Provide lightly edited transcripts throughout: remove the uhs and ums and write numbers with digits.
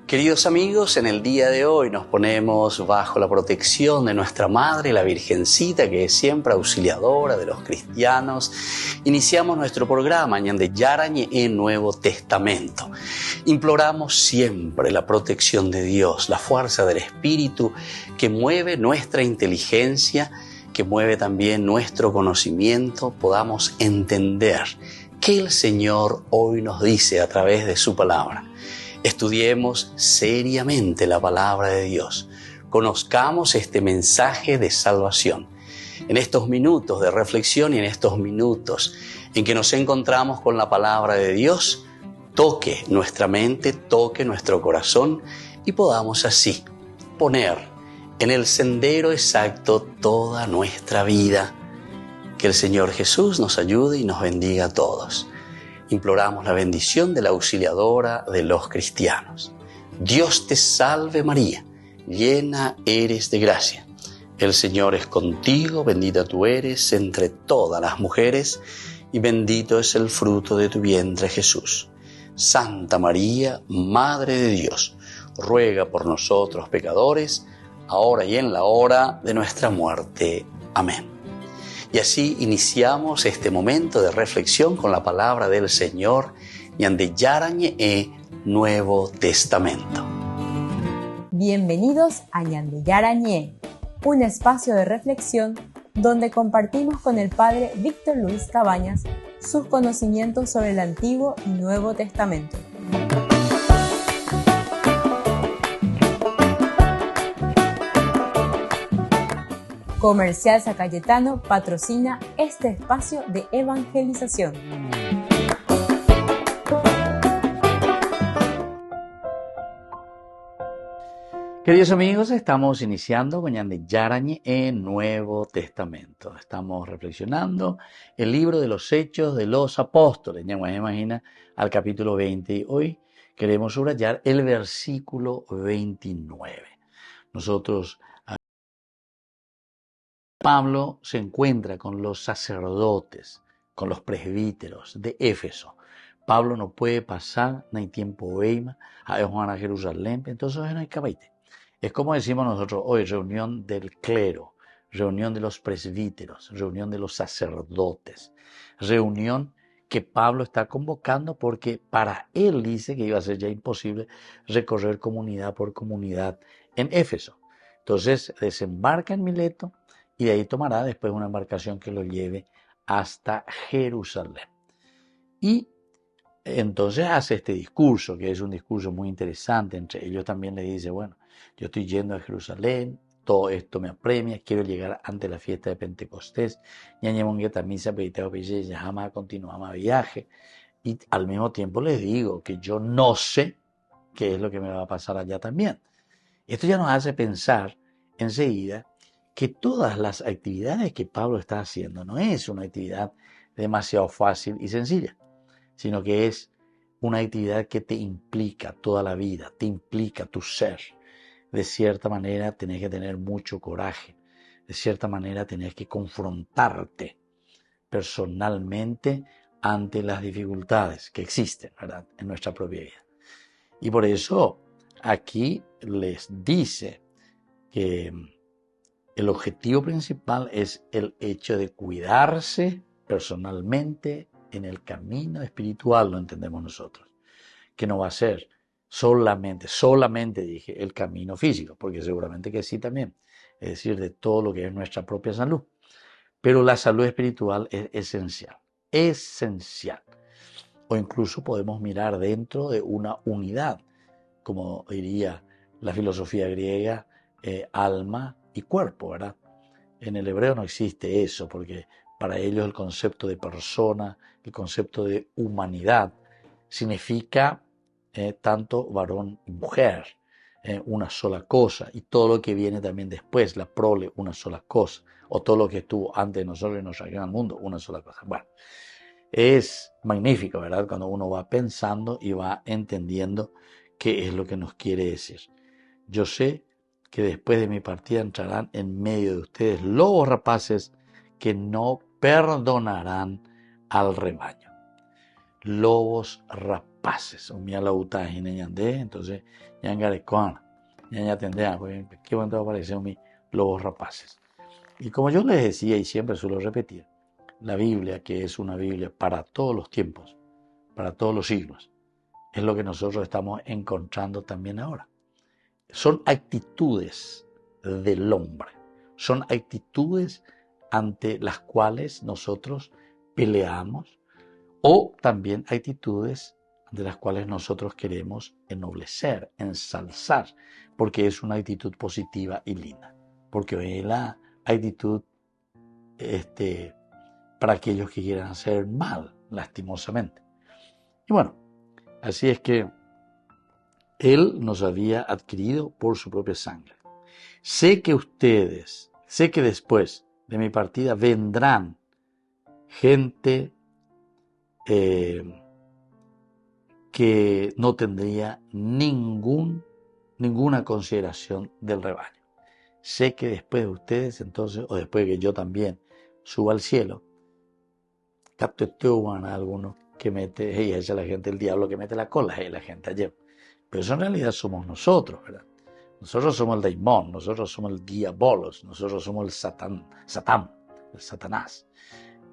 Queridos amigos, en el día de hoy nos ponemos bajo la protección de nuestra Madre, la Virgencita, que es siempre auxiliadora de los cristianos. Iniciamos nuestro programa Ñande Yarañe en Nuevo Testamento. Imploramos siempre la protección de Dios, la fuerza del Espíritu que mueve nuestra inteligencia, que mueve también nuestro conocimiento, podamos entender qué el Señor hoy nos dice a través de su palabra. Estudiemos seriamente la palabra de Dios. Conozcamos este mensaje de salvación. En estos minutos de reflexión y en estos minutos en que nos encontramos con la palabra de Dios, toque nuestra mente, toque nuestro corazón y podamos así poner en el sendero exacto toda nuestra vida. Que el Señor Jesús nos ayude y nos bendiga a todos. Imploramos la bendición de la auxiliadora de los cristianos. Dios te salve María, llena eres de gracia. El Señor es contigo, bendita tú eres entre todas las mujeres y bendito es el fruto de tu vientre Jesús. Santa María, Madre de Dios, ruega por nosotros pecadores, ahora y en la hora de nuestra muerte. Amén. Y así iniciamos este momento de reflexión con la palabra del Señor, Ñande Yarañe Nuevo Testamento. Bienvenidos a Ñande Yarañe, un espacio de reflexión donde compartimos con el Padre Víctor Luis Cabañas sus conocimientos sobre el Antiguo y Nuevo Testamento. Comercial San Cayetano patrocina este espacio de evangelización. Queridos amigos, estamos iniciando con Ñande Yarañe en Nuevo Testamento. Estamos reflexionando el libro de los Hechos de los Apóstoles. Ya me imagina al capítulo 20 y hoy queremos subrayar el versículo 29. Pablo se encuentra con los sacerdotes, con los presbíteros de Éfeso. Pablo no puede pasar ni tiempo veima a Jerusalén, entonces no hay cabaite. Es como decimos nosotros hoy, reunión del clero, reunión de los presbíteros, reunión de los sacerdotes, reunión que Pablo está convocando porque para él dice que iba a ser ya imposible recorrer comunidad por comunidad en Éfeso. Entonces desembarca en Mileto y de ahí tomará después una embarcación que lo lleve hasta Jerusalén. Y entonces hace este discurso, que es un discurso muy interesante. Entre ellos también le dice, bueno, yo estoy yendo a Jerusalén, todo esto me apremia, quiero llegar antes de la fiesta de Pentecostés, jamás continuamos viaje. Y al mismo tiempo les digo que yo no sé qué es lo que me va a pasar allá también. Esto ya nos hace pensar enseguida que todas las actividades que Pablo está haciendo no es una actividad demasiado fácil y sencilla, sino que es una actividad que te implica toda la vida, te implica tu ser. De cierta manera tenés que tener mucho coraje, de cierta manera tenés que confrontarte personalmente ante las dificultades que existen, ¿verdad?, en nuestra propia vida. Y por eso aquí les dice que el objetivo principal es el hecho de cuidarse personalmente en el camino espiritual, lo entendemos nosotros, que no va a ser solamente dije, el camino físico, porque seguramente que sí también, es decir, de todo lo que es nuestra propia salud. Pero la salud espiritual es esencial. O incluso podemos mirar dentro de una unidad, como diría la filosofía griega, alma y cuerpo, ¿verdad? En el hebreo no existe eso, porque para ellos el concepto de persona, el concepto de humanidad, significa tanto varón y mujer, una sola cosa, y todo lo que viene también después, la prole, una sola cosa, o todo lo que estuvo antes de nosotros y nos salió al mundo, una sola cosa. Bueno, es magnífico, ¿verdad?, cuando uno va pensando y va entendiendo qué es lo que nos quiere decir. Yo sé que después de mi partida entrarán en medio de ustedes lobos rapaces que no perdonarán al rebaño. Lobos rapaces. rapaces. O mía la uta y ñandé, entonces ya engarecona, ya tendría, qué bueno aparecieron mis lobos rapaces. Y como yo les decía y siempre suelo repetir, la Biblia, que es una Biblia para todos los tiempos, para todos los siglos, es lo que nosotros estamos encontrando también ahora. Son actitudes del hombre, son actitudes ante las cuales nosotros peleamos o también actitudes de las cuales nosotros queremos ennoblecer, ensalzar, porque es una actitud positiva y linda, porque es la actitud para aquellos que quieran hacer mal, lastimosamente. Y bueno, así es que Él nos había adquirido por su propia sangre. Sé que después de mi partida vendrán gente que no tendría ninguna consideración del rebaño. Sé que después de ustedes, entonces, o después de que yo también suba al cielo, capto a algunos que mete, y esa es la gente, el diablo que mete la cola, y la gente allá. Pero eso en realidad somos nosotros, ¿verdad? Nosotros somos el daimón, nosotros somos el diabolos, nosotros somos el satán, el satanás.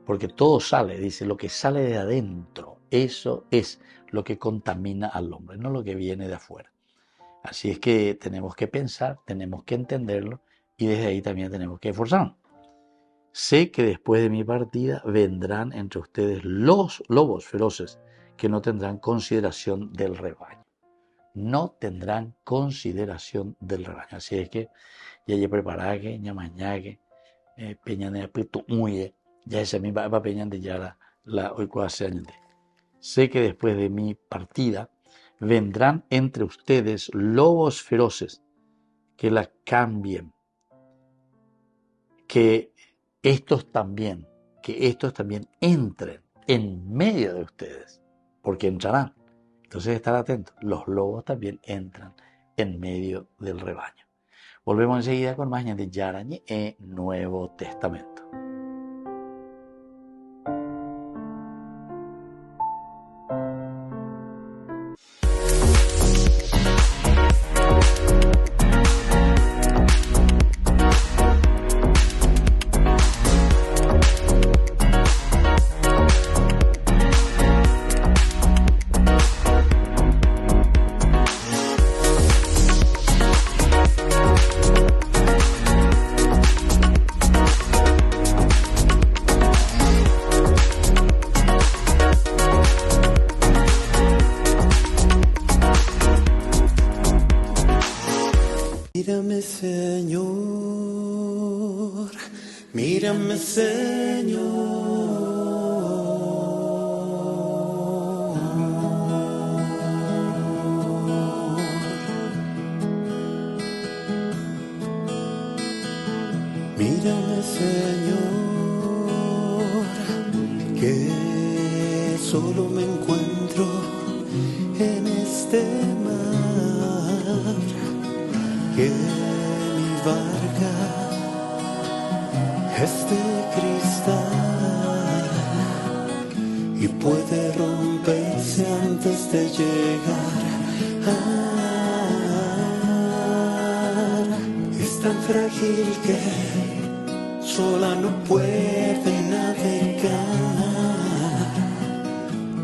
Porque todo sale, dice, lo que sale de adentro, eso es lo que contamina al hombre, no lo que viene de afuera. Así es que tenemos que pensar, tenemos que entenderlo y desde ahí también tenemos que esforzarnos. Sé que después de mi partida vendrán entre ustedes los lobos feroces que no tendrán consideración del rebaño. No tendrán consideración del rebaño. Así es que ya hay preparaje, ya mañaque, peñane apeto muye, ya esa misma va peñan ya la hoy cuase añade. Sé que después de mi partida vendrán entre ustedes lobos feroces que la cambien, que estos también entren en medio de ustedes, porque entrarán. Entonces, estar atentos, los lobos también entran en medio del rebaño. Volvemos enseguida con más de Yarañe en Nuevo Testamento. Mírame, Señor, mírame, Señor. Mírame, Señor, que solo me encuentro en este mar, que mi barca es de cristal y puede romperse antes de llegar. Es tan frágil que sola no puede navegar.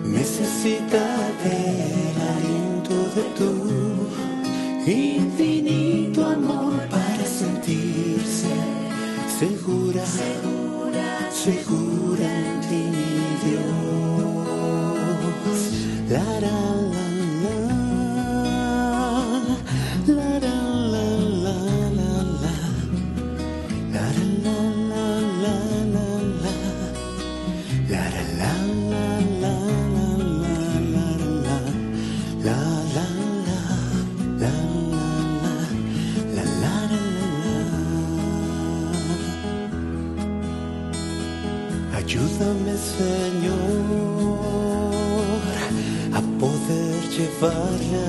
Necesita del aliento de tu infinito amor para sentirse segura, segura en ti, mi Dios. La la la la, la la la la la la, la la la la la la, la la la la la la la. Ayúdame, Señor, a poder llevarla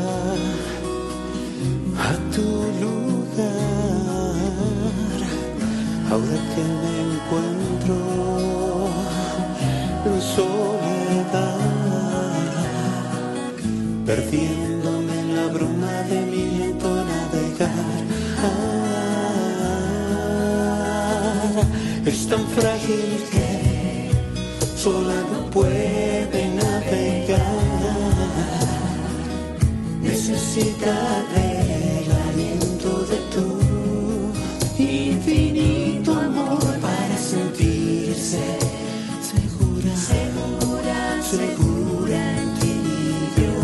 a tu lugar. Ahora que me encuentro en soledad, perdiéndome en la bruma de mi lento navegar. Es tan frágil que sola no puede navegar. Necesita del aliento de tu infinito amor para sentirse segura, segura, segura en ti, Dios.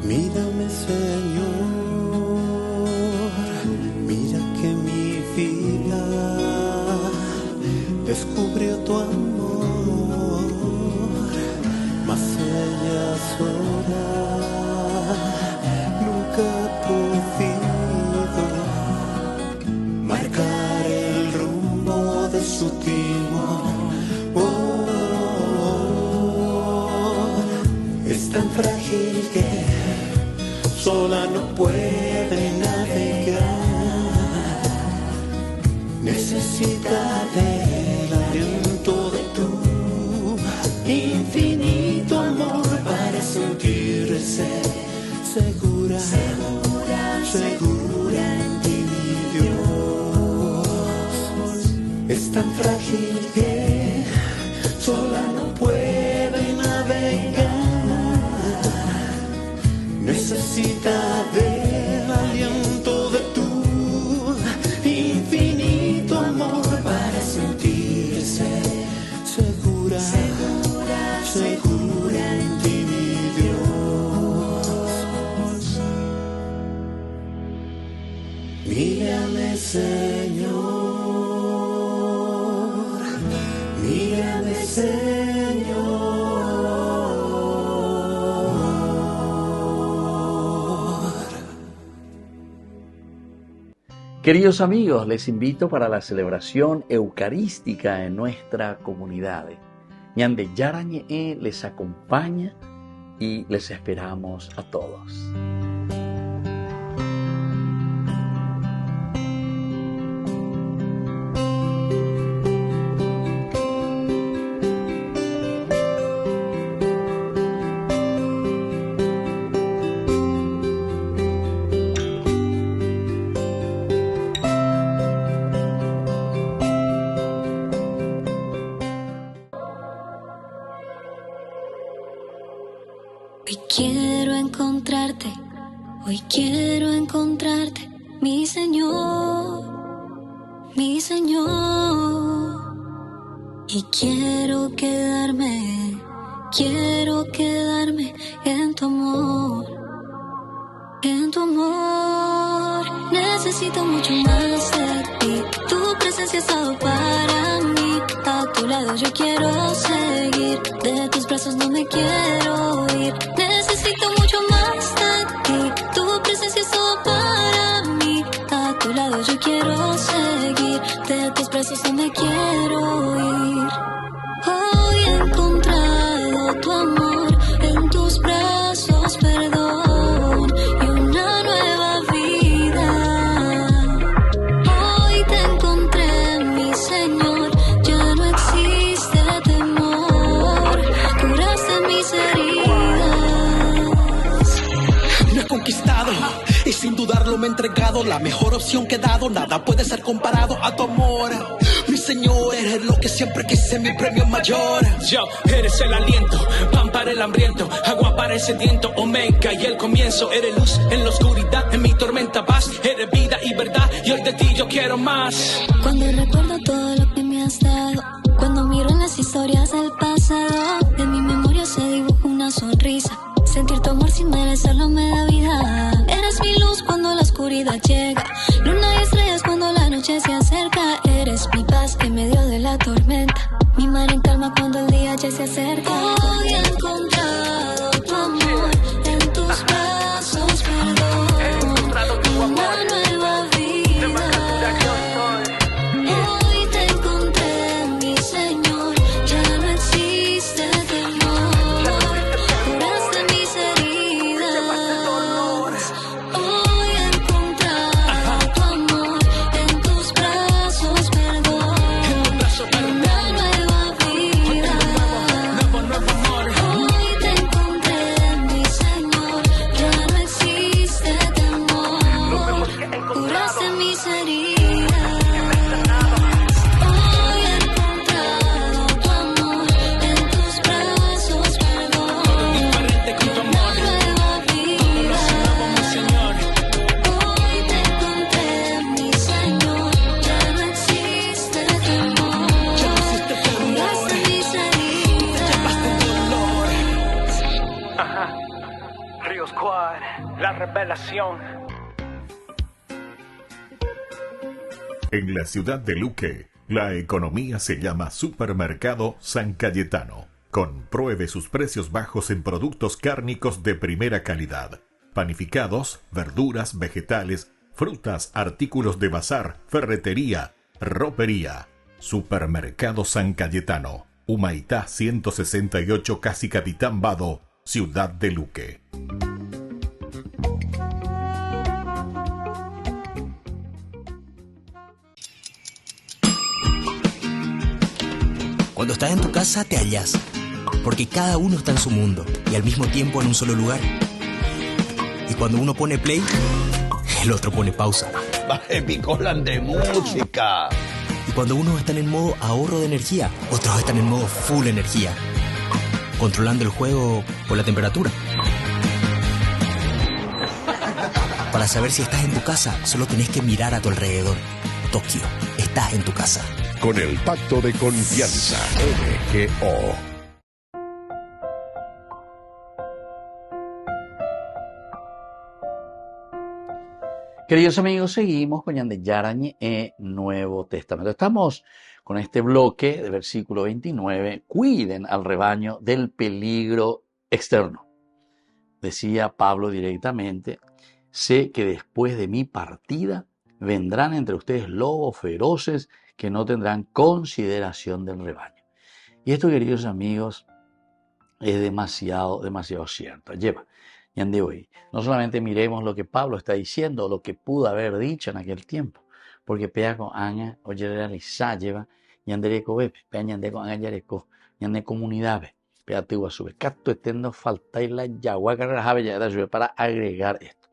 Mírame, Señor, mira que mi vida descubrió tu amor, mas ella sola nunca ha podido marcar el rumbo de su timón. Es tan frágil que sola no puede navegar. Necesita del aliento de tu infinito amor para sentirse segura, segura, segura en ti, Dios. Es tan frágil que sola no puede navegar. Necesita del aliento de tu infinito amor para sentirse segura, segura, segura en ti, mi Dios. Mírame, Señor, mírame, Señor. Queridos amigos, les invito para la celebración eucarística en nuestra comunidad. Ñande Yarañe les acompaña y les esperamos a todos. Hoy quiero encontrarte, mi Señor, mi Señor. Y quiero quedarme en tu amor, en tu amor. Necesito mucho más de ti, tu presencia es todo para mí. A tu lado yo quiero seguir, de tus brazos no me quiero ir. Necesito mucho más de ti, tu presencia es todo para mí. A tu lado yo quiero seguir, de tus brazos no me quiero ir. Hoy he encontrado tu amor, en tus brazos perdón y una nueva vida. Hoy te encontré, mi Señor, ya no existe temor, curaste mis heridas. Me he conquistado y sin dudarlo me he entregado, la mejor opción que he dado, nada puede ser comparado a tu amor. Mi Señor, eres lo que siempre quise, mi premio mayor. Yo, eres el aliento, pan para el hambriento, agua para el sediento, omega y el comienzo. Eres luz en la oscuridad, en mi tormenta vas. Eres vida y verdad, y hoy de ti yo quiero más. Cuando recuerdo todo lo que me has dado, cuando miro en las historias del pasado, en mi memoria se dibuja una sonrisa. Sentir tu amor sin merecerlo me da vida. Eres mi luz cuando la oscuridad llega, luna y estrellas cuando la noche se acerca. Eres mi paz en medio de la tormenta, mi mar en calma cuando el día ya se acerca. Hoy he encontrado tu amor, en tus brazos perdón, una nueva vida. la revelación. En la ciudad de Luque, la economía se llama Supermercado San Cayetano. Compruebe sus precios bajos en productos cárnicos de primera calidad. Panificados, verduras, vegetales, frutas, artículos de bazar, ferretería, ropería. Supermercado San Cayetano. Humaitá 168, Casi Capitán Vado, ciudad de Luque. Cuando estás en tu casa te hallas, porque cada uno está en su mundo y al mismo tiempo en un solo lugar. Y cuando uno pone play, el otro pone pausa. Baje picolan de música. Y cuando unos están en modo ahorro de energía, otros están en modo full energía, controlando el juego por la temperatura. Para saber si estás en tu casa, solo tenés que mirar a tu alrededor. Tokio, estás en tu casa. Con el Pacto de Confianza, MGO. Queridos amigos, seguimos con Yande Yarañe Nuevo Testamento. Estamos con este bloque de versículo 29. Cuiden al rebaño del peligro externo. Decía Pablo directamente, sé que después de mi partida vendrán entre ustedes lobos feroces que no tendrán consideración del rebaño. Y esto, queridos amigos, es demasiado cierto. Lleva, de hoy, no solamente miremos lo que Pablo está diciendo, lo que pudo haber dicho en aquel tiempo, porque pea con aña, oye, realizar, lleva, yandereco, pea yandeco, aña, yareco, yande comunidad, pea tigua sube, cato estendo falta y la yagua carrera ya sube para agregar esto.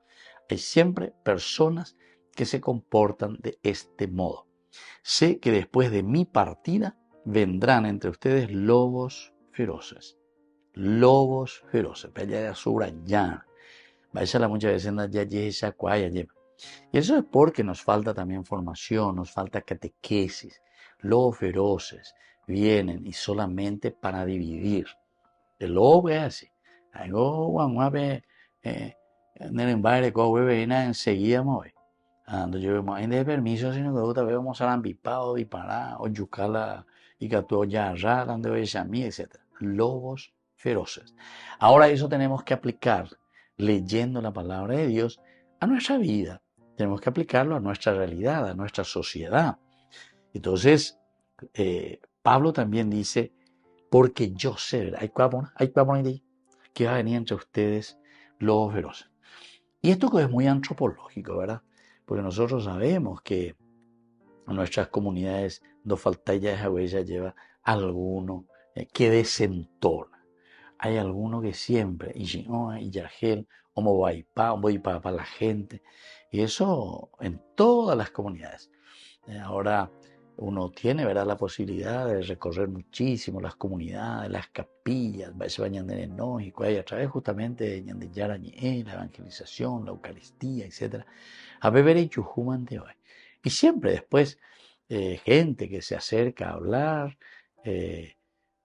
Hay siempre personas que se comportan de este modo. Sé que después de mi partida vendrán entre ustedes lobos feroces. Lobos feroces. Ya subrayar. Vaya muchas veces ya esa cuaya lleva. Y eso es porque nos falta también formación, nos falta catequesis. Lobos feroces vienen y solamente para dividir. El lobo es así. Algo guanguape en el embarque enseguida mueve. Ando yo vemos de permiso sino que otra vez vamos a lambipado disparar o yucala y que tú ya rara ande oye a mí, etc. Lobos feroces. Ahora eso tenemos que aplicar leyendo la palabra de Dios a nuestra vida. Tenemos que aplicarlo a nuestra realidad, a nuestra sociedad. Entonces, Pablo también dice, porque yo sé, hay que va a venir entre ustedes lobos feroces. Y esto es muy antropológico, ¿verdad? Porque nosotros sabemos que en nuestras comunidades nos falta ya esa huella, lleva alguno que desentona. Hay alguno que siempre, y Yargel, voy para la gente. Y eso en todas las comunidades. Ahora uno tiene, ¿verdad?, la posibilidad de recorrer muchísimo las comunidades, las capillas, se bañan en enógico, a través justamente de Yarañe, la evangelización, la Eucaristía, etc. A beber y chujuman de hoy. Y siempre después, gente que se acerca a hablar,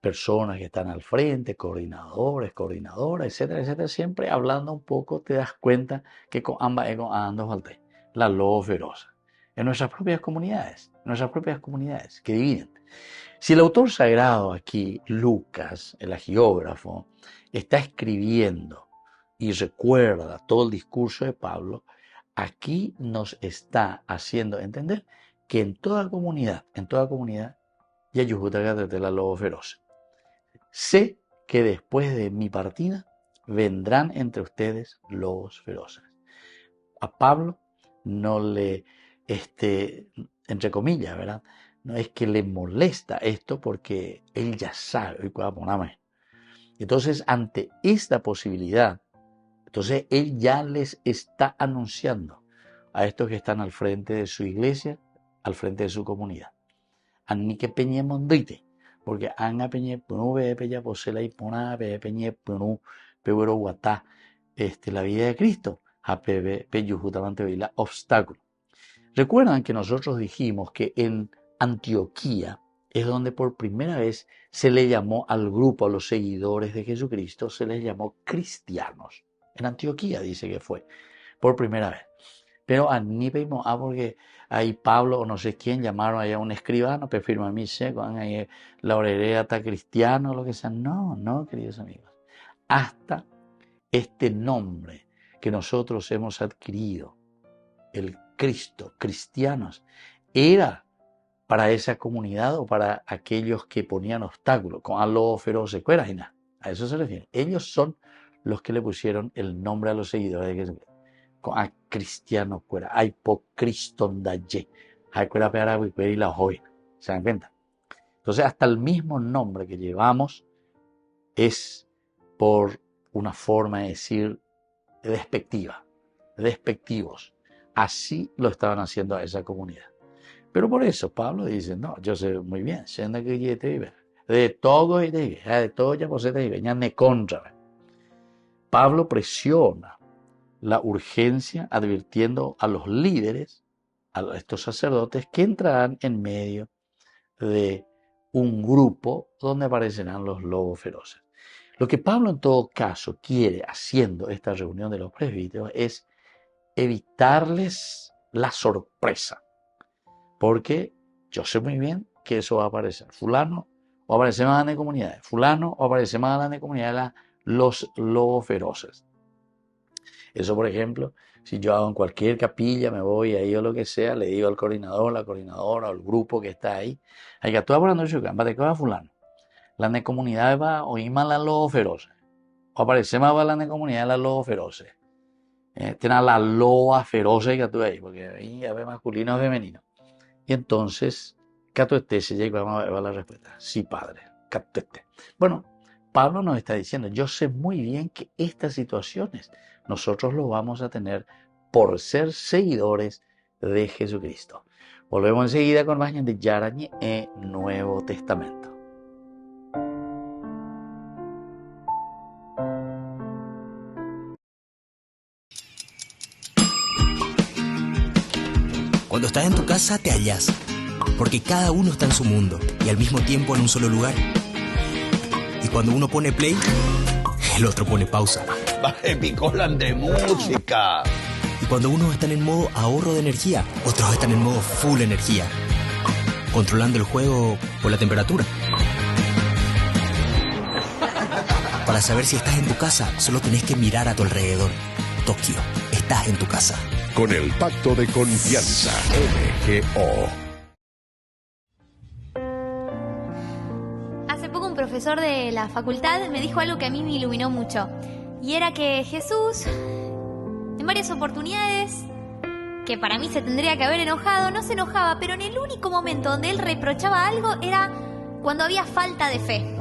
personas que están al frente, coordinadores, coordinadoras, etcétera, etcétera, siempre hablando un poco, te das cuenta que con ambas ando falté, la lobo feroz. En nuestras propias comunidades, que dividen. Si el autor sagrado aquí, Lucas, el agiógrafo, está escribiendo y recuerda todo el discurso de Pablo, aquí nos está haciendo entender que en toda comunidad, ya yujuta de la lobo feroz. Sé que después de mi partida vendrán entre ustedes lobos feroces. A Pablo no le, entre comillas, ¿verdad? No es que le molesta esto porque él ya sabe. Entonces, ante esta posibilidad, entonces él ya les está anunciando a estos que están al frente de su iglesia, al frente de su comunidad. Ani que peñe mondite, porque anga peñe punu be peña posela y puna be peñe punu pewero guatá, la vida de Cristo, a pebe peyu justamente veila obstáculo. Recuerdan que nosotros dijimos que en Antioquía es donde por primera vez se le llamó al grupo, a los seguidores de Jesucristo, se les llamó cristianos. En Antioquía dice que fue por primera vez. Pero a ni pedimos, porque ahí Pablo o no sé quién llamaron allá a un escribano, que firma mi seco, ahí la orerea está cristiano, lo que sea. No, queridos amigos. Hasta este nombre que nosotros hemos adquirido, el Cristo, cristianos, era para esa comunidad o para aquellos que ponían obstáculos, con a los feroces, a eso se refiere. Ellos son los que le pusieron el nombre a los seguidores de Jesucristo. A cristiano fuera, hay po Cristo ndaye, hay fuera para y la hoy, ¿se dan cuenta? Entonces hasta el mismo nombre que llevamos es por una forma de decir despectivos. Así lo estaban haciendo a esa comunidad. Pero por eso Pablo dice, no, yo sé muy bien, de todo ya vos te vive, ya ne contra. Pablo presiona la urgencia advirtiendo a los líderes, a estos sacerdotes, que entrarán en medio de un grupo donde aparecerán los lobos feroces. Lo que Pablo en todo caso quiere, haciendo esta reunión de los presbíteros, es evitarles la sorpresa. Porque yo sé muy bien que eso va a aparecer. Fulano o aparecer más en la comunidad. Fulano o aparecer más en la comunidad los lobos feroces. Eso, por ejemplo, si yo hago en cualquier capilla, me voy ahí o lo que sea, le digo al coordinador, la coordinadora o el grupo que está ahí, hay que actuar hablando de su campo, de que va fulano. La comunidad va a oír más las lobos feroces. O aparece más la comunidad las lobos feroces. Tiene las lobas feroces que actúa ahí, porque ahí ya ve masculino o femenino. Y entonces, ¿cato este se llega? Vamos a ver la respuesta. Sí, padre, cato este. Bueno, Pablo nos está diciendo, yo sé muy bien que estas situaciones nosotros lo vamos a tener por ser seguidores de Jesucristo. Volvemos enseguida con más de Yarañe en Nuevo Testamento. Cuando estás en tu casa te hallas, porque cada uno está en su mundo y al mismo tiempo en un solo lugar. Y cuando uno pone play, el otro pone pausa. Picolan de música. Y cuando unos están en modo ahorro de energía, otros están en modo full energía, controlando el juego por la temperatura. Para saber si estás en tu casa, solo tenés que mirar a tu alrededor. Tokio, estás en tu casa. Con el Pacto de Confianza, MGO. Hace poco un profesor de la facultad me dijo algo que a mí me iluminó mucho. Y era que Jesús, en varias oportunidades, que para mí se tendría que haber enojado, no se enojaba, pero en el único momento donde él reprochaba algo era cuando había falta de fe.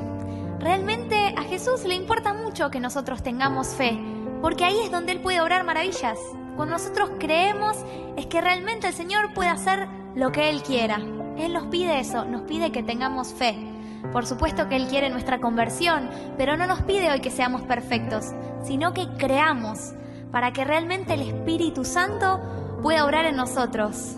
Realmente a Jesús le importa mucho que nosotros tengamos fe, porque ahí es donde él puede obrar maravillas. Cuando nosotros creemos es que realmente el Señor puede hacer lo que Él quiera. Él nos pide eso, nos pide que tengamos fe. Por supuesto que Él quiere nuestra conversión, pero no nos pide hoy que seamos perfectos, sino que creamos para que realmente el Espíritu Santo pueda obrar en nosotros.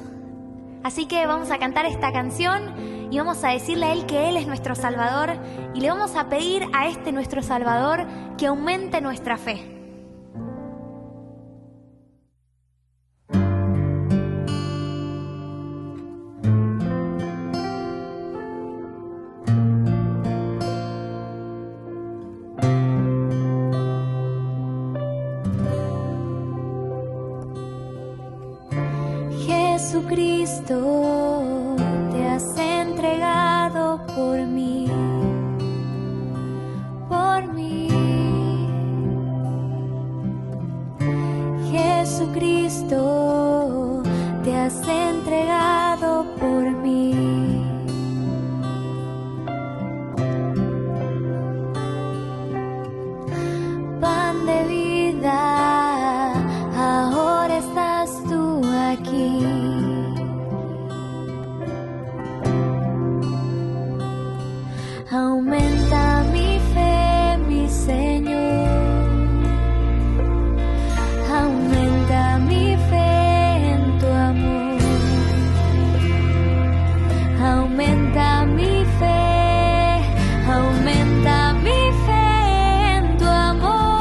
Así que vamos a cantar esta canción y vamos a decirle a Él que Él es nuestro Salvador y le vamos a pedir a este nuestro Salvador que aumente nuestra fe. Jesucristo, te has entregado por mí, por mí. Jesucristo, te has entregado por mí. Pan de vida, ahora estás tú aquí. Aumenta mi fe, mi Señor. Aumenta mi fe en tu amor. Aumenta mi fe. Aumenta mi fe en tu amor.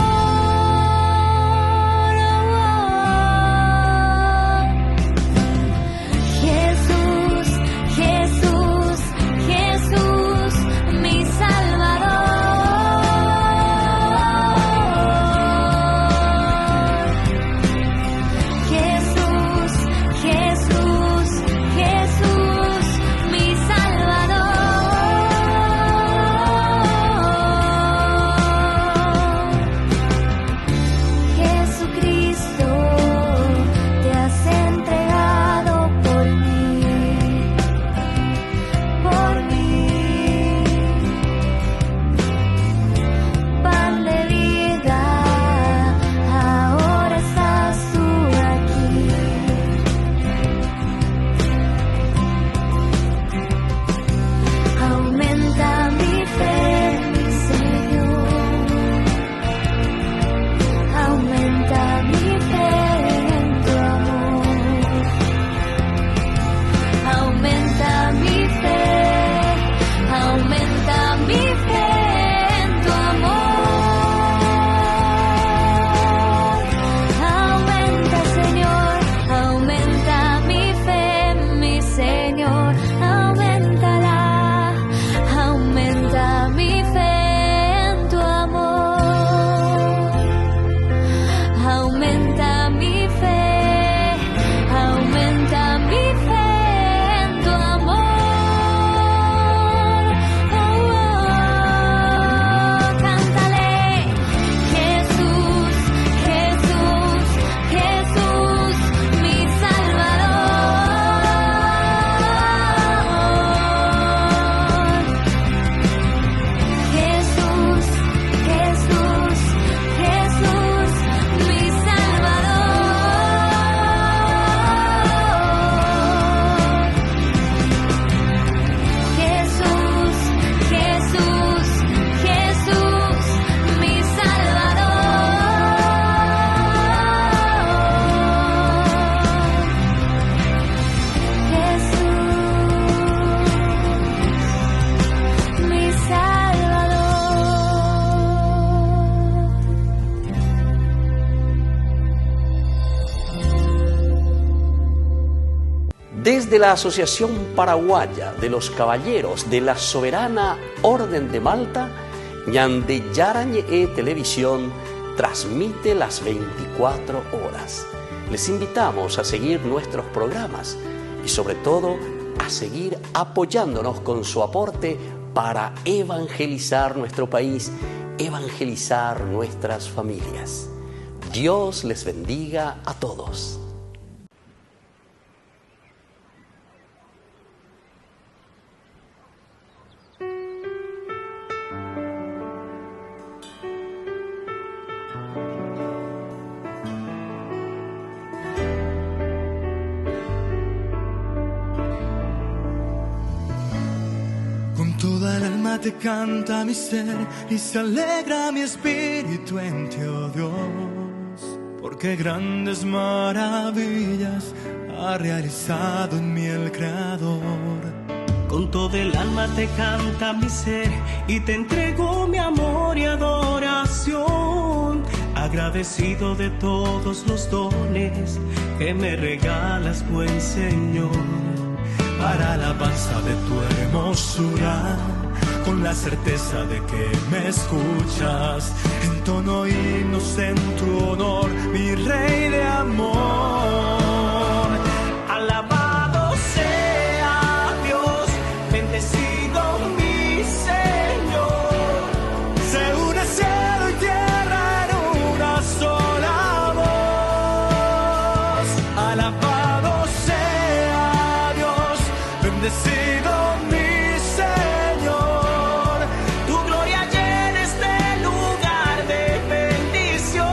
Desde la Asociación Paraguaya de los Caballeros de la Soberana Orden de Malta, Ñande Yarañe Televisión transmite las 24 horas. Les invitamos a seguir nuestros programas y sobre todo a seguir apoyándonos con su aporte para evangelizar nuestro país, evangelizar nuestras familias. Dios les bendiga a todos. Toda el alma te canta mi ser y se alegra mi espíritu en ti, oh Dios, porque grandes maravillas ha realizado en mí el Creador. Con todo el alma te canta mi ser y te entrego mi amor y adoración, agradecido de todos los dones que me regalas, buen Señor. Para alabanza de tu hermosura, con la certeza de que me escuchas, entono himnos en tu honor, mi Rey de amor. Alabado sea Dios, bendecido mi Señor. Se une cielo y tierra en una sola voz. Alabado sea Dios, bendecido mi Señor, tu gloria llena este lugar de bendición.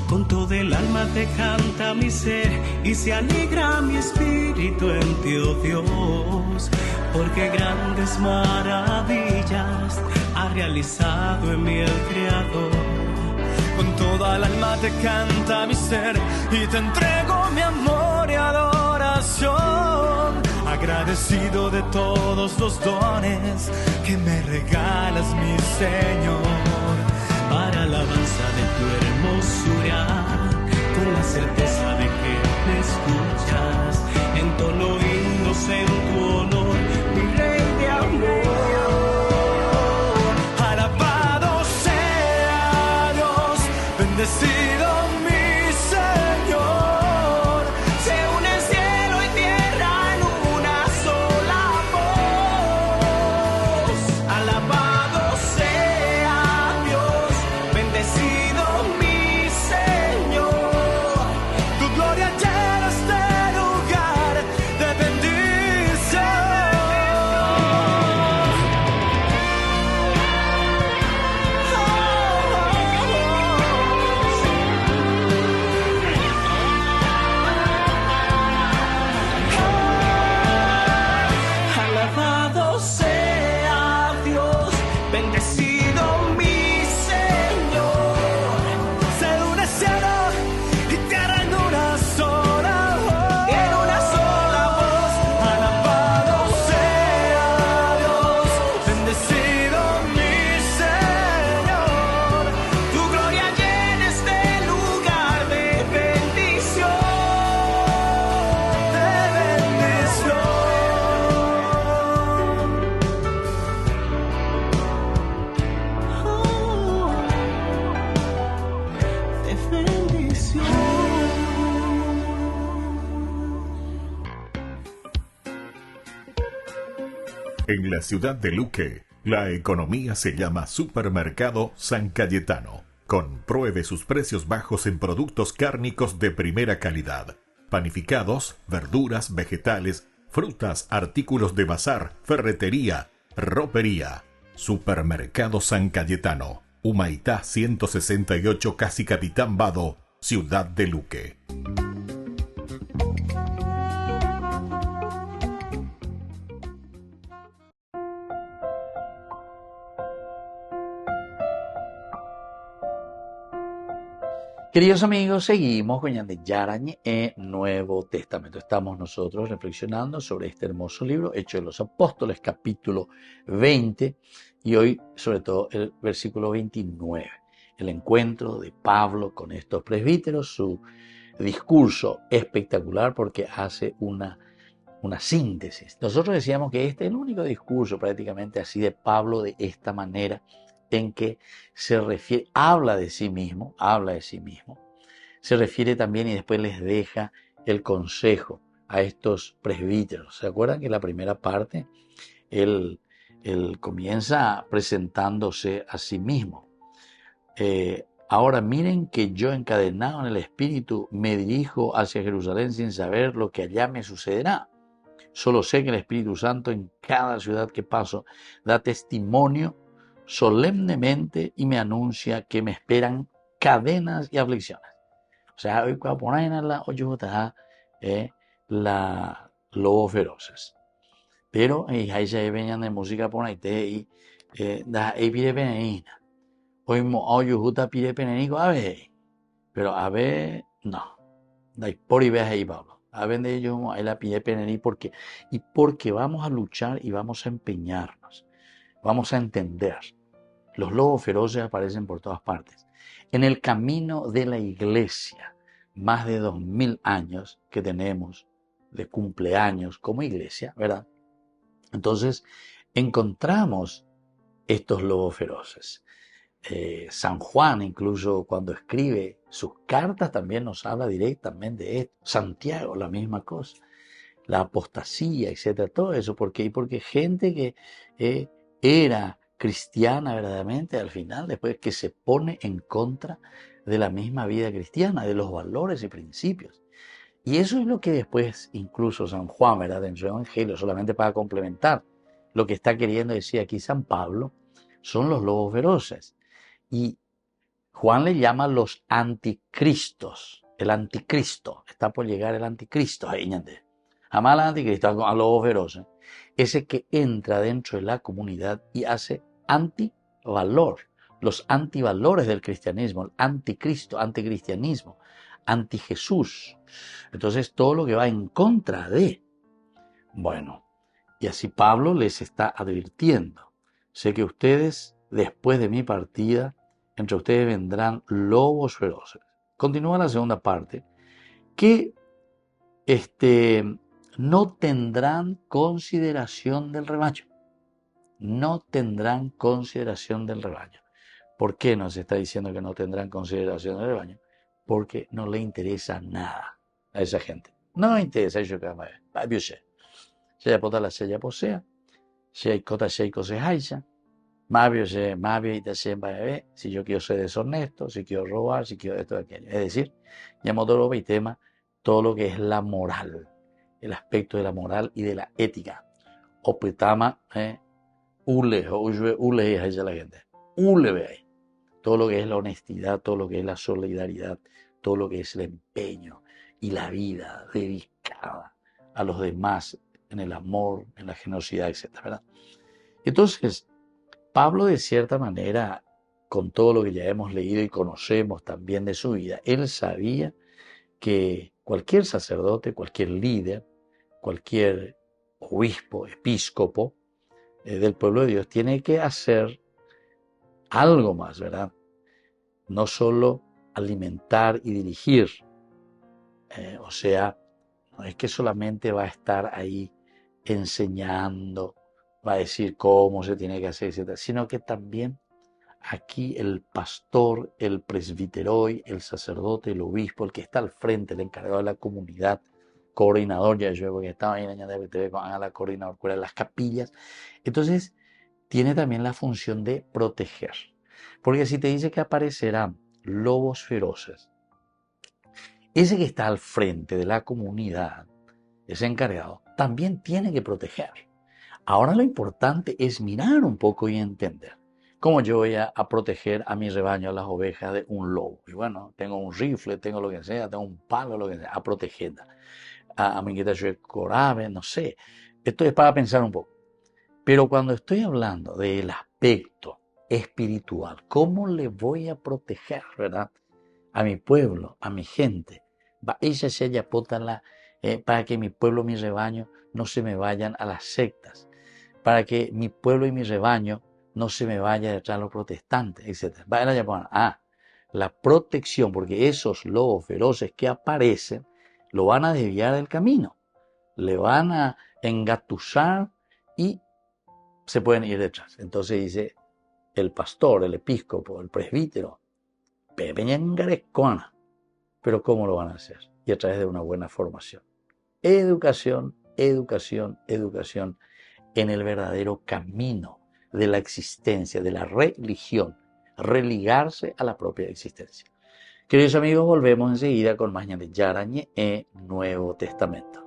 Con todo el alma te canta mi ser y se alegra mi espíritu en ti, oh Dios, porque grandes maravillas ha realizado en mí el Creador. Con toda el alma te canta mi ser y te entrego mi amor y adoración, agradecido de todos los dones que me regalas, mi Señor. Para alabanza de tu hermosura, con la certeza de que me escuchas, entono himnos en tu honor, mi Rey de amor. Alabado sea Dios, bendecido mi Señor. Se une el cielo y tierra en una sola voz. Alabado sea Dios, bendecido mi Señor. Tu gloria llena este lugar de bendición. Alabado sea Dios, bendecido mi Señor. Se une cielo y tierra en una sola voz. En una sola voz. Alabado sea Dios, bendecido mi Señor. Tu gloria llena este lugar de bendición. De bendición. De bendición. En la ciudad de Luque, la economía se llama Supermercado San Cayetano. Compruebe sus precios bajos en productos cárnicos de primera calidad. Panificados, verduras, vegetales, frutas, artículos de bazar, ferretería, ropería. Supermercado San Cayetano. Humaitá 168, Casi Capitán Vado, Ciudad de Luque. Queridos amigos, seguimos con Ñande Yarañe en Nuevo Testamento. Estamos nosotros reflexionando sobre este hermoso libro, Hechos de los Apóstoles, capítulo 20, y hoy sobre todo el versículo 29. El encuentro de Pablo con estos presbíteros, su discurso espectacular porque hace una síntesis. Nosotros decíamos que este es el único discurso prácticamente así de Pablo de esta manera, en que se refiere, habla de sí mismo, se refiere también y después les deja el consejo a estos presbíteros. ¿Se acuerdan que en la primera parte él comienza presentándose a sí mismo? Ahora miren que yo, encadenado en el Espíritu, me dirijo hacia Jerusalén sin saber lo que allá me sucederá. Solo sé que el Espíritu Santo en cada ciudad que paso da testimonio solemnemente y me anuncia que me esperan cadenas y aflicciones. O sea, hoy cuando ponen a la oyuta la lobos feroces. Pero ahí se venían de música por ahí y da pide penenina. Hoy mo oyuta pide penenico a ver. Pero a ver, no. Da por y ve ahí, Pablo. A ver de ellos ahí la pide penení porque vamos a luchar y vamos a empeñarnos. Vamos a entender. Los lobos feroces aparecen por todas partes. En el camino de la iglesia, más de 2000 años que tenemos de cumpleaños como iglesia, ¿verdad? Entonces, encontramos estos lobos feroces. San Juan, incluso cuando escribe sus cartas, también nos habla directamente de esto. Santiago, la misma cosa. La apostasía, etcétera, todo eso. Porque gente que era cristiana verdaderamente al final, después que se pone en contra de la misma vida cristiana, de los valores y principios. Y eso es lo que después incluso San Juan, ¿verdad?, en su evangelio, solamente para complementar lo que está queriendo decir aquí San Pablo, son los lobos feroces. Y Juan le llama los anticristos, el anticristo, está por llegar el anticristo, ahí ñande. Ama al anticristo, a lobos feroces, ese que entra dentro de la comunidad y hace antivalor, los antivalores del cristianismo, el anticristo, anticristianismo, antijesús. Entonces todo lo que va en contra de. Bueno, y así Pablo les está advirtiendo. Sé que ustedes, después de mi partida, entre ustedes vendrán lobos feroces. Continúa la segunda parte, que no tendrán consideración del rebaño. No tendrán consideración del rebaño. ¿Por qué nos está diciendo que no tendrán consideración del rebaño? Porque no le interesa nada a esa gente. No le interesa eso que va a ver. Se ya pota la sella posea, se hay cota sheiko se haiza, más bien y te siempre va a ver si yo quiero ser deshonesto, si quiero robar, si quiero esto y aquello. Es decir, llamo todo lo tema, todo lo que es la moral, el aspecto de la moral y de la ética. Opetama, ule y ahí la gente. Ule ve ahí. Todo lo que es la honestidad, todo lo que es la solidaridad, todo lo que es el empeño y la vida dedicada a los demás en el amor, en la generosidad, etc. ¿verdad? Entonces, Pablo, de cierta manera, con todo lo que ya hemos leído y conocemos también de su vida, él sabía que cualquier sacerdote, cualquier líder, cualquier obispo, episcopo del pueblo de Dios tiene que hacer algo más, ¿verdad? No solo alimentar y dirigir. O sea, no es que solamente va a estar ahí enseñando, va a decir cómo se tiene que hacer, etc., sino que también aquí el pastor, el presbiteroi, el sacerdote, el obispo, el que está al frente, el encargado de la comunidad, coordinador, ya yo porque estaba ahí en TV con la coordinador de las capillas. Entonces, tiene también la función de proteger. Porque si te dice que aparecerán lobos feroces, ese que está al frente de la comunidad, ese encargado, también tiene que proteger. Ahora lo importante es mirar un poco y entender cómo yo voy a proteger a mi rebaño, a las ovejas de un lobo. Y bueno, tengo un rifle, tengo lo que sea, tengo un palo, lo que sea, a protegerla. A mi guita yo corabe, no sé. Esto es para pensar un poco. Pero cuando estoy hablando del aspecto espiritual, ¿cómo le voy a proteger, verdad, a mi pueblo, a mi gente. Para que mi pueblo y mi rebaño no se me vayan a las sectas, para que mi pueblo y mi rebaño no se me vayan detrás de los protestantes, etc. La protección, porque esos lobos feroces que aparecen lo van a desviar del camino, le van a engatusar y se pueden ir detrás. Entonces dice el pastor, el episcopo, el presbítero, pero ¿cómo lo van a hacer? Y a través de una buena formación. Educación, educación, educación en el verdadero camino de la existencia, de la religión, religarse a la propia existencia. Queridos amigos, volvemos enseguida con más de Yarañe e Nuevo Testamento.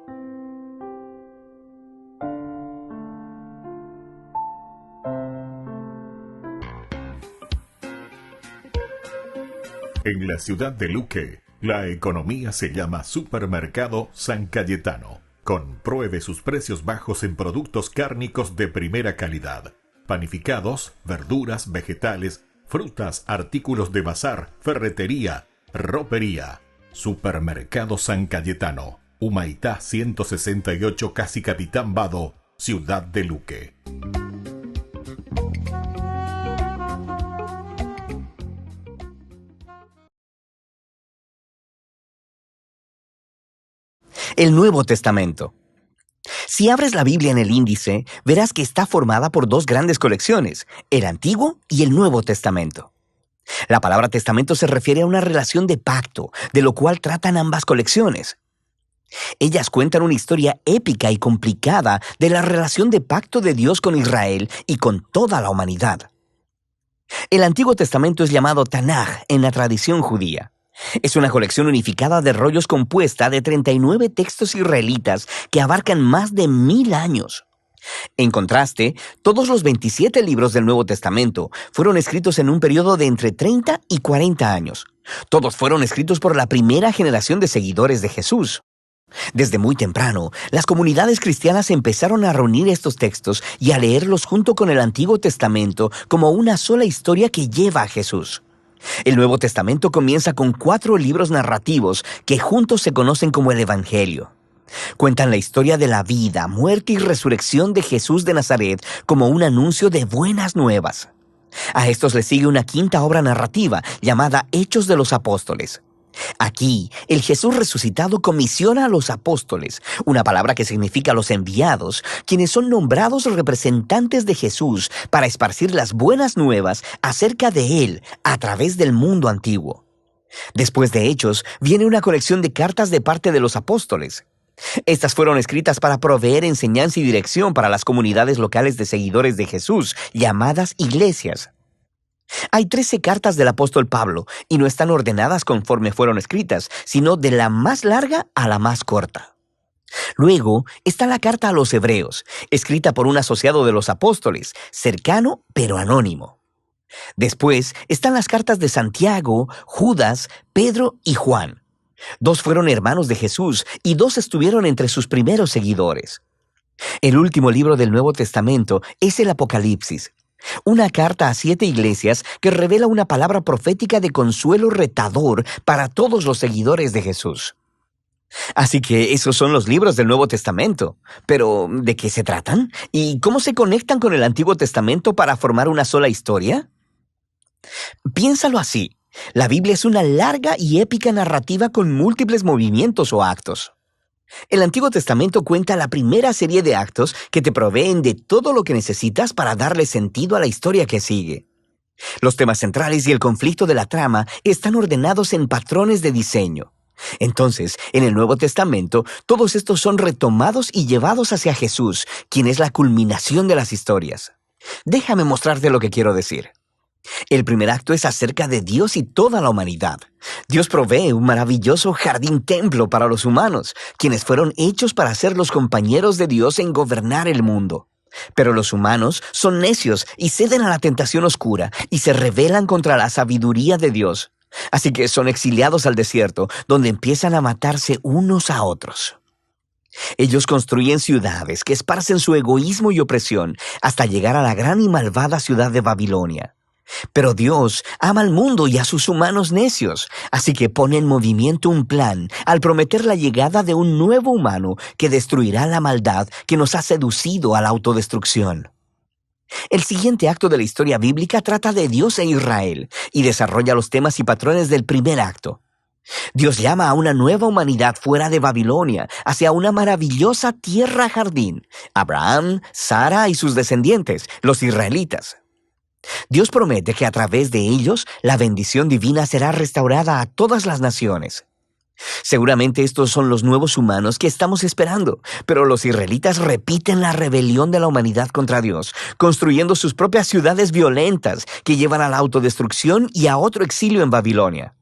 En la ciudad de Luque, la economía se llama Supermercado San Cayetano. Compruebe sus precios bajos en productos cárnicos de primera calidad. Panificados, verduras, vegetales, frutas, artículos de bazar, ferretería, ropería. Supermercado San Cayetano. Humaitá 168, Casi Capitán Vado, ciudad de Luque. El Nuevo Testamento. Si abres la Biblia en el índice, verás que está formada por dos grandes colecciones, el Antiguo y el Nuevo Testamento. La palabra testamento se refiere a una relación de pacto, de lo cual tratan ambas colecciones. Ellas cuentan una historia épica y complicada de la relación de pacto de Dios con Israel y con toda la humanidad. El Antiguo Testamento es llamado Tanaj en la tradición judía. Es una colección unificada de rollos compuesta de 39 textos israelitas que abarcan más de 1000 años. En contraste, todos los 27 libros del Nuevo Testamento fueron escritos en un periodo de entre 30 y 40 años. Todos fueron escritos por la primera generación de seguidores de Jesús. Desde muy temprano, las comunidades cristianas empezaron a reunir estos textos y a leerlos junto con el Antiguo Testamento como una sola historia que lleva a Jesús. El Nuevo Testamento comienza con 4 libros narrativos que juntos se conocen como el Evangelio. Cuentan la historia de la vida, muerte y resurrección de Jesús de Nazaret como un anuncio de buenas nuevas. A estos le sigue una quinta obra narrativa llamada Hechos de los Apóstoles. Aquí, el Jesús resucitado comisiona a los apóstoles, una palabra que significa los enviados, quienes son nombrados representantes de Jesús para esparcir las buenas nuevas acerca de Él a través del mundo antiguo. Después de Hechos, viene una colección de cartas de parte de los apóstoles. Estas fueron escritas para proveer enseñanza y dirección para las comunidades locales de seguidores de Jesús, llamadas iglesias. Hay 13 cartas del apóstol Pablo y no están ordenadas conforme fueron escritas, sino de la más larga a la más corta. Luego está la carta a los hebreos, escrita por un asociado de los apóstoles, cercano pero anónimo. Después están las cartas de Santiago, Judas, Pedro y Juan. 2 fueron hermanos de Jesús y 2 estuvieron entre sus primeros seguidores. El último libro del Nuevo Testamento es el Apocalipsis, una carta a 7 iglesias que revela una palabra profética de consuelo retador para todos los seguidores de Jesús. Así que esos son los libros del Nuevo Testamento. Pero, ¿de qué se tratan? ¿Y cómo se conectan con el Antiguo Testamento para formar una sola historia? Piénsalo así. La Biblia es una larga y épica narrativa con múltiples movimientos o actos. El Antiguo Testamento cuenta la primera serie de actos que te proveen de todo lo que necesitas para darle sentido a la historia que sigue. Los temas centrales y el conflicto de la trama están ordenados en patrones de diseño. Entonces, en el Nuevo Testamento, todos estos son retomados y llevados hacia Jesús, quien es la culminación de las historias. Déjame mostrarte lo que quiero decir. El primer acto es acerca de Dios y toda la humanidad. Dios provee un maravilloso jardín-templo para los humanos, quienes fueron hechos para ser los compañeros de Dios en gobernar el mundo. Pero los humanos son necios y ceden a la tentación oscura y se rebelan contra la sabiduría de Dios. Así que son exiliados al desierto, donde empiezan a matarse unos a otros. Ellos construyen ciudades que esparcen su egoísmo y opresión hasta llegar a la gran y malvada ciudad de Babilonia. Pero Dios ama al mundo y a sus humanos necios, así que pone en movimiento un plan al prometer la llegada de un nuevo humano que destruirá la maldad que nos ha seducido a la autodestrucción. El siguiente acto de la historia bíblica trata de Dios e Israel y desarrolla los temas y patrones del primer acto. Dios llama a una nueva humanidad fuera de Babilonia, hacia una maravillosa tierra jardín, Abraham, Sara y sus descendientes, los israelitas. Dios promete que a través de ellos la bendición divina será restaurada a todas las naciones. Seguramente estos son los nuevos humanos que estamos esperando, pero los israelitas repiten la rebelión de la humanidad contra Dios, construyendo sus propias ciudades violentas que llevan a la autodestrucción y a otro exilio en Babilonia.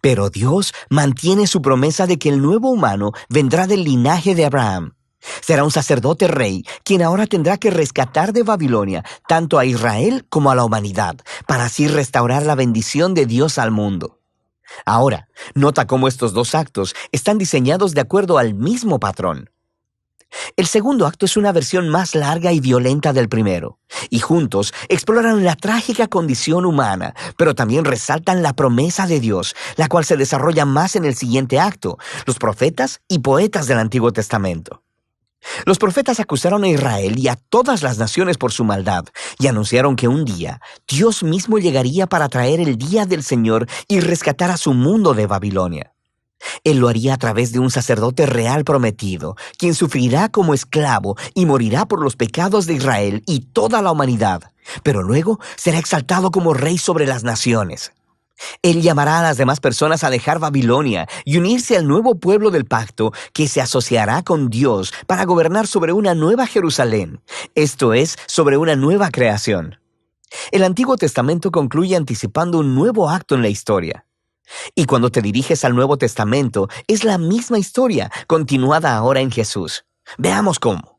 Pero Dios mantiene su promesa de que el nuevo humano vendrá del linaje de Abraham. Será un sacerdote rey, quien ahora tendrá que rescatar de Babilonia tanto a Israel como a la humanidad, para así restaurar la bendición de Dios al mundo. Ahora, nota cómo estos dos actos están diseñados de acuerdo al mismo patrón. El segundo acto es una versión más larga y violenta del primero, y juntos exploran la trágica condición humana, pero también resaltan la promesa de Dios, la cual se desarrolla más en el siguiente acto, los profetas y poetas del Antiguo Testamento. Los profetas acusaron a Israel y a todas las naciones por su maldad y anunciaron que un día Dios mismo llegaría para traer el día del Señor y rescatar a su mundo de Babilonia. Él lo haría a través de un sacerdote real prometido, quien sufrirá como esclavo y morirá por los pecados de Israel y toda la humanidad, pero luego será exaltado como rey sobre las naciones. Él llamará a las demás personas a dejar Babilonia y unirse al nuevo pueblo del pacto que se asociará con Dios para gobernar sobre una nueva Jerusalén, esto es, sobre una nueva creación. El Antiguo Testamento concluye anticipando un nuevo acto en la historia. Y cuando te diriges al Nuevo Testamento, es la misma historia, continuada ahora en Jesús. Veamos cómo.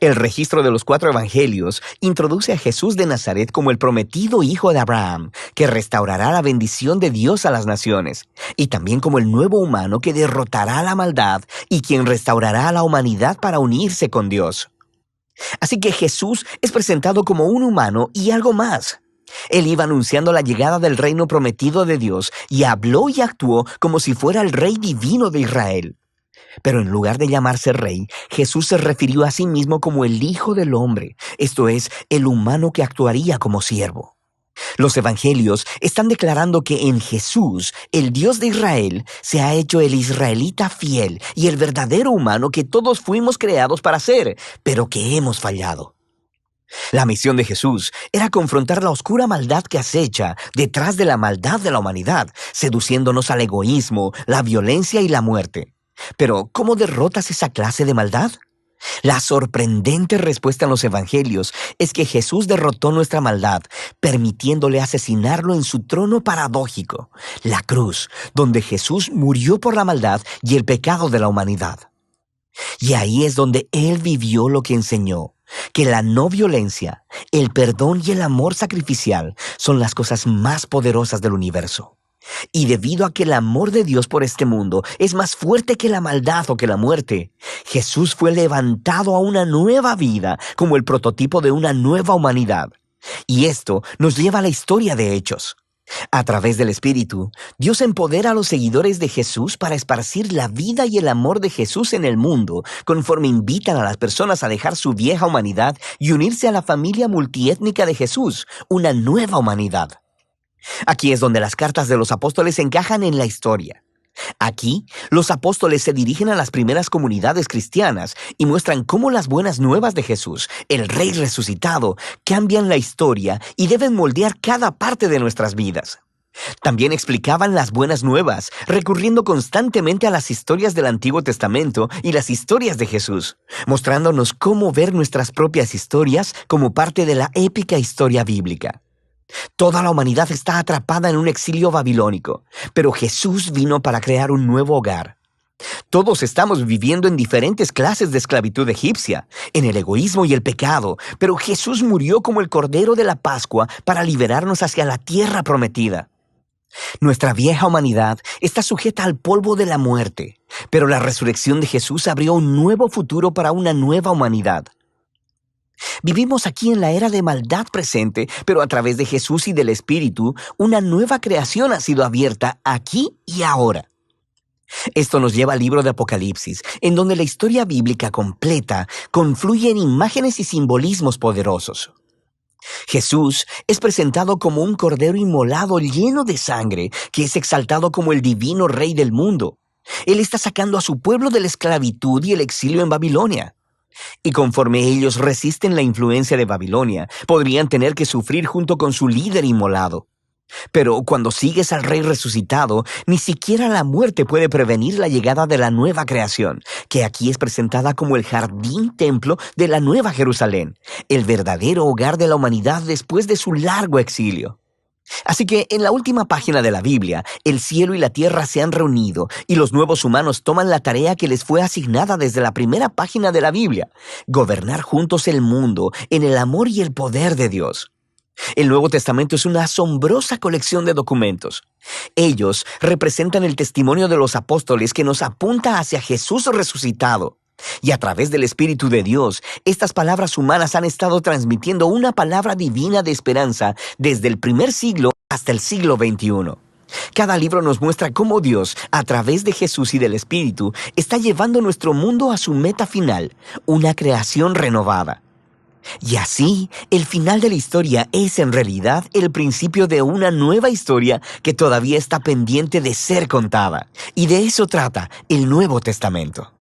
El registro de los 4 evangelios introduce a Jesús de Nazaret como el prometido hijo de Abraham, que restaurará la bendición de Dios a las naciones, y también como el nuevo humano que derrotará la maldad y quien restaurará a la humanidad para unirse con Dios. Así que Jesús es presentado como un humano y algo más. Él iba anunciando la llegada del reino prometido de Dios y habló y actuó como si fuera el rey divino de Israel. Pero en lugar de llamarse rey, Jesús se refirió a sí mismo como el Hijo del Hombre, esto es, el humano que actuaría como siervo. Los evangelios están declarando que en Jesús, el Dios de Israel, se ha hecho el israelita fiel y el verdadero humano que todos fuimos creados para ser, pero que hemos fallado. La misión de Jesús era confrontar la oscura maldad que acecha detrás de la maldad de la humanidad, seduciéndonos al egoísmo, la violencia y la muerte. Pero, ¿cómo derrotas esa clase de maldad? La sorprendente respuesta en los evangelios es que Jesús derrotó nuestra maldad, permitiéndole asesinarlo en su trono paradójico, la cruz, donde Jesús murió por la maldad y el pecado de la humanidad. Y ahí es donde Él vivió lo que enseñó, que la no violencia, el perdón y el amor sacrificial son las cosas más poderosas del universo. Y debido a que el amor de Dios por este mundo es más fuerte que la maldad o que la muerte, Jesús fue levantado a una nueva vida como el prototipo de una nueva humanidad. Y esto nos lleva a la historia de Hechos. A través del Espíritu, Dios empodera a los seguidores de Jesús para esparcir la vida y el amor de Jesús en el mundo, conforme invitan a las personas a dejar su vieja humanidad y unirse a la familia multiétnica de Jesús, una nueva humanidad. Aquí es donde las cartas de los apóstoles encajan en la historia. Aquí, los apóstoles se dirigen a las primeras comunidades cristianas y muestran cómo las buenas nuevas de Jesús, el Rey resucitado, cambian la historia y deben moldear cada parte de nuestras vidas. También explicaban las buenas nuevas, recurriendo constantemente a las historias del Antiguo Testamento y las historias de Jesús, mostrándonos cómo ver nuestras propias historias como parte de la épica historia bíblica. Toda la humanidad está atrapada en un exilio babilónico, pero Jesús vino para crear un nuevo hogar. Todos estamos viviendo en diferentes clases de esclavitud egipcia, en el egoísmo y el pecado, pero Jesús murió como el Cordero de la Pascua para liberarnos hacia la tierra prometida. Nuestra vieja humanidad está sujeta al polvo de la muerte, pero la resurrección de Jesús abrió un nuevo futuro para una nueva humanidad. Vivimos aquí en la era de maldad presente, pero a través de Jesús y del Espíritu, una nueva creación ha sido abierta aquí y ahora. Esto nos lleva al libro de Apocalipsis, en donde la historia bíblica completa confluye en imágenes y simbolismos poderosos. Jesús es presentado como un cordero inmolado lleno de sangre, que es exaltado como el divino rey del mundo. Él está sacando a su pueblo de la esclavitud y el exilio en Babilonia. Y conforme ellos resisten la influencia de Babilonia, podrían tener que sufrir junto con su líder inmolado. Pero cuando sigues al Rey resucitado, ni siquiera la muerte puede prevenir la llegada de la nueva creación, que aquí es presentada como el jardín templo de la Nueva Jerusalén, el verdadero hogar de la humanidad después de su largo exilio. Así que en la última página de la Biblia, el cielo y la tierra se han reunido y los nuevos humanos toman la tarea que les fue asignada desde la primera página de la Biblia: gobernar juntos el mundo en el amor y el poder de Dios. El Nuevo Testamento es una asombrosa colección de documentos. Ellos representan el testimonio de los apóstoles que nos apunta hacia Jesús resucitado. Y a través del Espíritu de Dios, estas palabras humanas han estado transmitiendo una palabra divina de esperanza desde el primer siglo hasta el siglo XXI. Cada libro nos muestra cómo Dios, a través de Jesús y del Espíritu, está llevando nuestro mundo a su meta final, una creación renovada. Y así, el final de la historia es en realidad el principio de una nueva historia que todavía está pendiente de ser contada. Y de eso trata el Nuevo Testamento.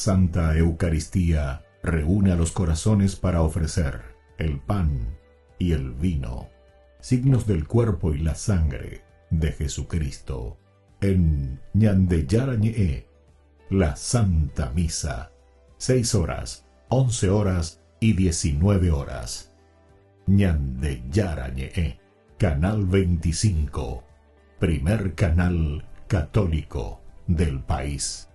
Santa Eucaristía reúne a los corazones para ofrecer el pan y el vino, signos del cuerpo y la sangre de Jesucristo. En Ñandeyarañe, la Santa Misa, 6 horas, 11 horas y 19 horas. Ñandeyarañe, Canal 25, primer canal católico del país.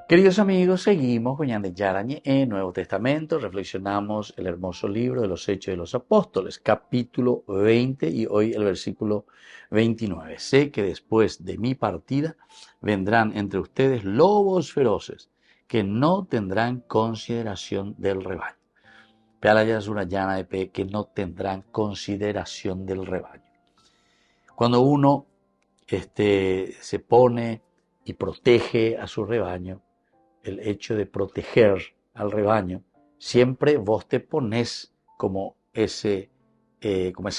Queridos amigos, seguimos con Ñandeyarañe en Nuevo Testamento, reflexionamos el hermoso libro de los Hechos de los Apóstoles, capítulo 20 y hoy el versículo 29. Sé que después de mi partida vendrán entre ustedes lobos feroces que no tendrán consideración del rebaño. Pealaya es una llana de pe que no tendrán consideración del rebaño. Cuando uno se pone y protege a su rebaño, el hecho de proteger al rebaño, siempre vos te pones como esa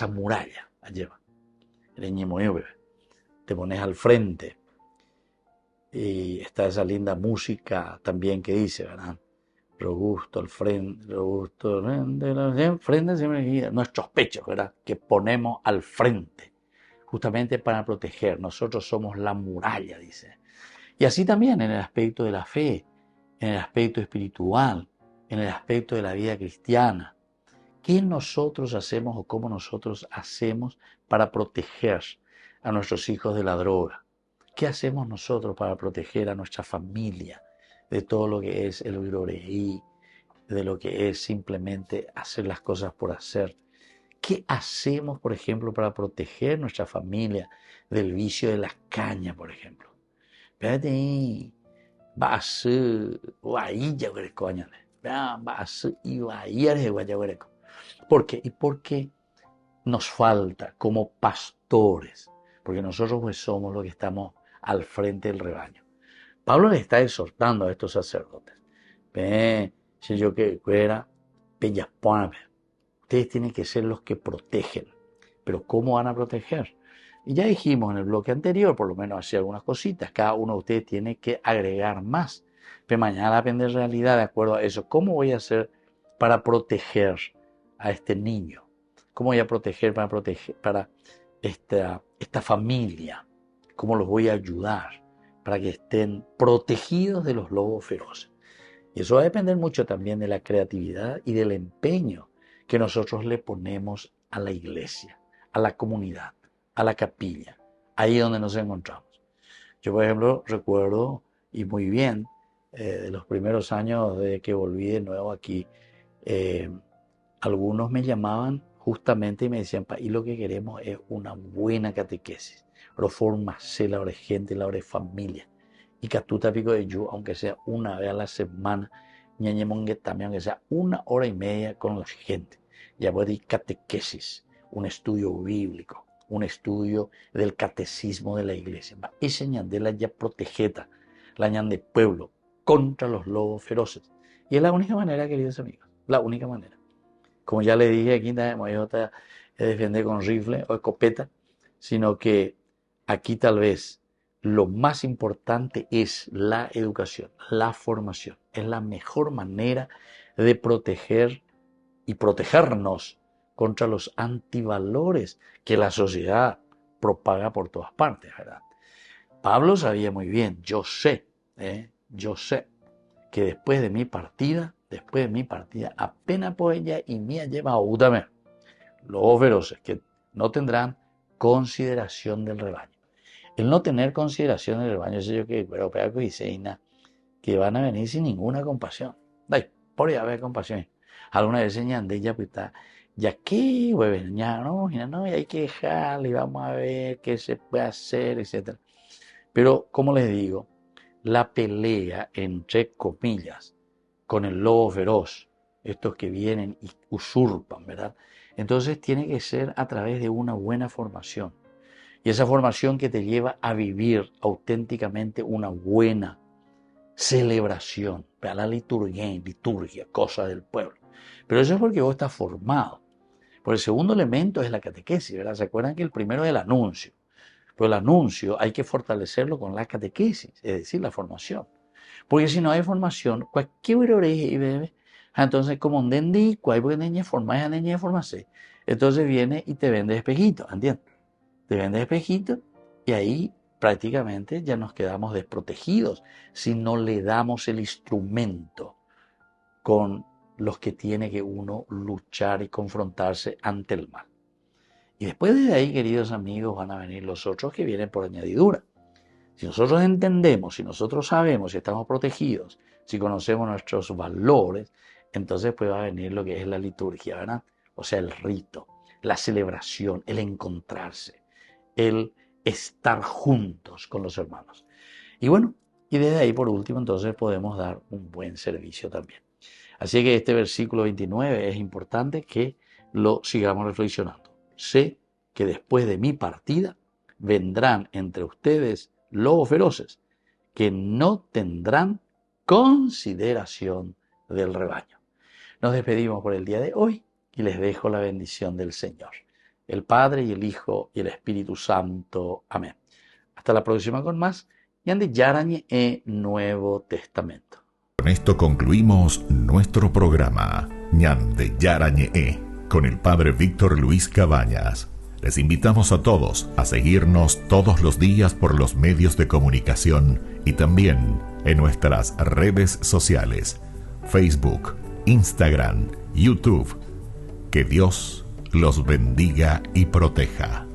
muralla. Te pones al frente. Y está esa linda música también que dice, ¿verdad? Robusto al frente, robusto al frente, siempre nuestros pechos, ¿verdad? Que ponemos al frente, justamente para proteger. Nosotros somos la muralla, dice. Y así también en el aspecto de la fe, en el aspecto espiritual, en el aspecto de la vida cristiana. ¿Qué nosotros hacemos o cómo nosotros hacemos para proteger a nuestros hijos de la droga? ¿Qué hacemos nosotros para proteger a nuestra familia de todo lo que es el viroreí, de lo que es simplemente hacer las cosas por hacer? ¿Qué hacemos, por ejemplo, para proteger nuestra familia del vicio de la caña, por ejemplo? Espérate ahí. ¿Por qué? Y porque nos falta como pastores, porque nosotros pues somos los que estamos al frente del rebaño. Pablo le está exhortando a estos sacerdotes. Ustedes tienen que ser los que protegen. Pero ¿cómo van a proteger? Y ya dijimos en el bloque anterior, por lo menos hacía algunas cositas. Cada uno de ustedes tiene que agregar más. Pero mañana depende de realidad de acuerdo a eso. ¿Cómo voy a hacer para proteger a este niño? ¿Cómo voy a proteger para esta familia? ¿Cómo los voy a ayudar para que estén protegidos de los lobos feroces? Y eso va a depender mucho también de la creatividad y del empeño que nosotros le ponemos a la iglesia, a la comunidad, a la capilla, ahí donde nos encontramos. Yo, por ejemplo, recuerdo, y muy bien, de los primeros años de que volví de nuevo aquí, algunos me llamaban justamente y me decían, y lo que queremos es una buena catequesis, reformarse la hora de gente, la hora de familia, y catuta pico de yo, aunque sea una vez a la semana, ñañemonguetame, aunque sea 1 hora y media con la gente, ya voy a decir catequesis, un estudio bíblico, un estudio del catecismo de la iglesia. Esa ñandela ya protegeta, la ñan de pueblo, contra los lobos feroces. Y es la única manera, queridos amigos, la única manera. Como ya le dije, aquí no hay otra defender con rifle o escopeta, sino que aquí tal vez lo más importante es la educación, la formación. Es la mejor manera de proteger y protegernos contra los antivalores que la sociedad propaga por todas partes, ¿verdad? Pablo sabía muy bien, yo sé que después de mi partida, apenas pues ella y mía lleva a útame, los feroces que no tendrán consideración del rebaño. El no tener consideración del rebaño es yo que van a venir sin ninguna compasión. Por ya haber compasión. Alguna vez ñandé ya pues está, ya que, ya no, y hay que dejarle, vamos a ver qué se puede hacer, etc. Pero, como les digo, la pelea, entre comillas, con el lobo feroz, estos que vienen y usurpan, ¿verdad? Entonces tiene que ser a través de una buena formación. Y esa formación que te lleva a vivir auténticamente una buena celebración, la liturgia, cosa del pueblo. Pero eso es porque vos estás formado. Por el segundo elemento es la catequesis, ¿verdad? ¿Se acuerdan que el primero es el anuncio? Pero el anuncio hay que fortalecerlo con la catequesis, es decir, la formación. Porque si no hay formación, cualquier oreja y bebé, entonces como un dendí, cualquier niña forma, niña formarse. Entonces viene y te vende espejitos, ¿entiendes? Te vende espejitos y ahí prácticamente ya nos quedamos desprotegidos si no le damos el instrumento con los que tiene que uno luchar y confrontarse ante el mal. Y después de ahí, queridos amigos, van a venir los otros que vienen por añadidura. Si nosotros entendemos, si nosotros sabemos, si estamos protegidos, si conocemos nuestros valores, entonces pues va a venir lo que es la liturgia, ¿verdad? O sea, el rito, la celebración, el encontrarse, el estar juntos con los hermanos. Y bueno, y desde ahí por último entonces podemos dar un buen servicio también. Así que este versículo 29 es importante que lo sigamos reflexionando. Sé que después de mi partida vendrán entre ustedes lobos feroces que no tendrán consideración del rebaño. Nos despedimos por el día de hoy y les dejo la bendición del Señor, el Padre y el Hijo y el Espíritu Santo. Amén. Hasta la próxima con más Ñande Yarañe Nuevo Testamento. Con esto concluimos nuestro programa Ñande Yarañe con el Padre Víctor Luis Cabañas. Les invitamos a todos a seguirnos todos los días por los medios de comunicación y también en nuestras redes sociales, Facebook, Instagram, YouTube. Que Dios los bendiga y proteja.